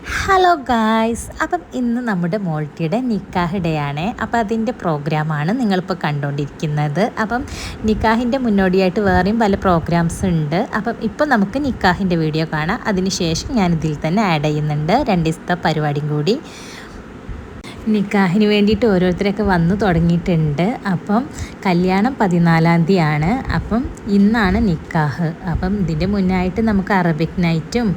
Hello guys, അപ്പം ഇന്ന് നമ്മുടെ മോൾട്ടിയുടെ നിക്കാഹ് ഡേ ആണ്. അപ്പം അതിൻ്റെ പ്രോഗ്രാമാണ് നിങ്ങളിപ്പോൾ കണ്ടുകൊണ്ടിരിക്കുന്നത്. അപ്പം നിക്കാഹിൻ്റെ മുന്നോടിയായിട്ട് വേറെയും പല പ്രോഗ്രാംസ് ഉണ്ട്. അപ്പം ഇപ്പം നമുക്ക് നിക്കാഹിൻ്റെ വീഡിയോ കാണാം. അതിന് ശേഷം ഞാനിതിൽ തന്നെ ആഡ് ചെയ്യുന്നുണ്ട് 2 ദിവസത്തെ പരിപാടിയും കൂടി. നിക്കാഹിന് വേണ്ടിയിട്ട് ഓരോരുത്തരൊക്കെ വന്നു തുടങ്ങിയിട്ടുണ്ട്. അപ്പം കല്യാണം 14-ാം തീയതിയാണ്. അപ്പം ഇന്നാണ് നിക്കാഹ്. അപ്പം ഇതിൻ്റെ മുന്നായിട്ട് നമുക്ക് അറബിക് നൈറ്റും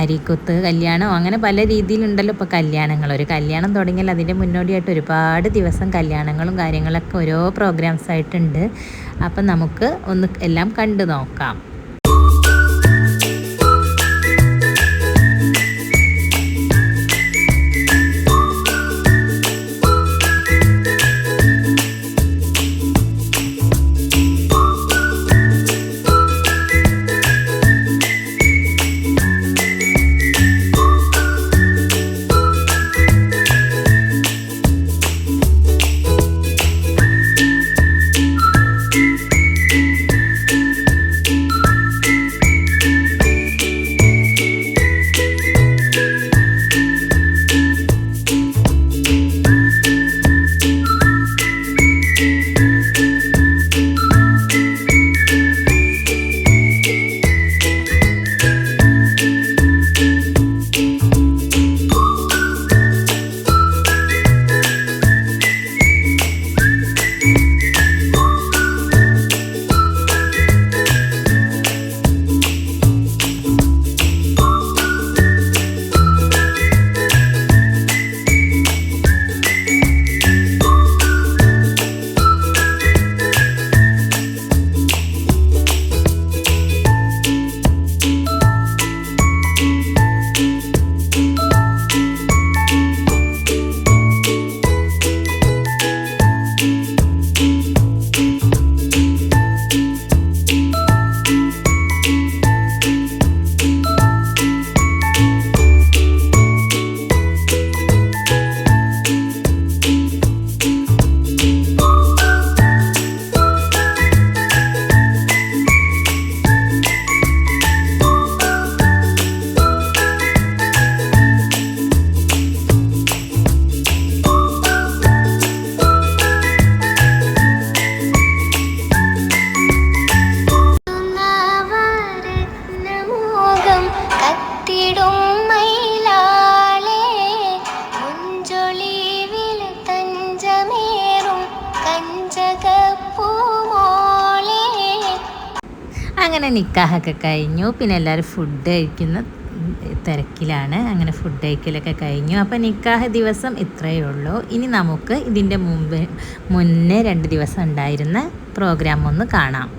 അരിക്കുത്ത് കല്യാണം അങ്ങനെ പല രീതിയിലുണ്ടല്ലോ ഇപ്പോൾ കല്യാണങ്ങൾ. ഒരു കല്യാണം തുടങ്ങിയാൽ അതിൻ്റെ മുന്നോടിയായിട്ട് ഒരുപാട് ദിവസം കല്യാണങ്ങളും കാര്യങ്ങളൊക്കെ ഓരോ പ്രോഗ്രാംസ് ആയിട്ടുണ്ട്. അപ്പം നമുക്ക് ഒന്ന് എല്ലാം കണ്ടു നോക്കാം. അങ്ങനെ നിക്കാഹൊക്കെ കഴിഞ്ഞു. പിന്നെ എല്ലാവരും ഫുഡ് കഴിക്കുന്ന തിരക്കിലാണ്. അങ്ങനെ ഫുഡ് കഴിക്കലൊക്കെ കഴിഞ്ഞു. അപ്പോൾ നിക്കാഹ് ദിവസം ഇത്രയേ ഉള്ളൂ. ഇനി നമുക്ക് ഇതിൻ്റെ മുന്നേ 2 ദിവസം ഉണ്ടായിരുന്ന പ്രോഗ്രാം ഒന്ന് കാണാം.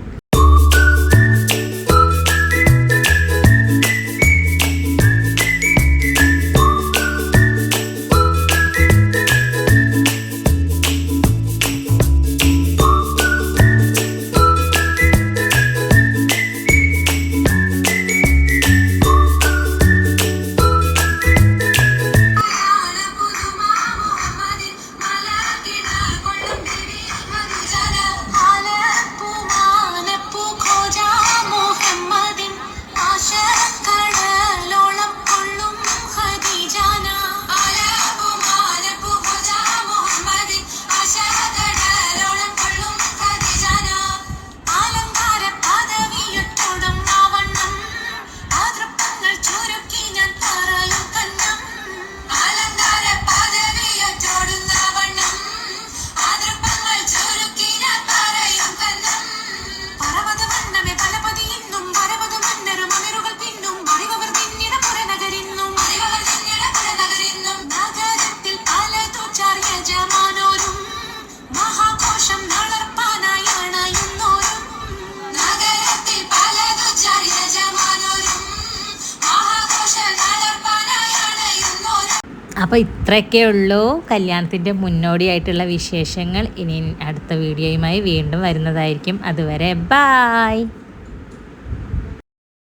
അപ്പോൾ ഇത്രയൊക്കെ ഉള്ളൂ കല്യാണത്തിൻ്റെ മുന്നോടിയായിട്ടുള്ള വിശേഷങ്ങൾ. ഇനി അടുത്ത വീഡിയോയുമായി വീണ്ടും വരുന്നതായിരിക്കും. അതുവരെ ബായ്.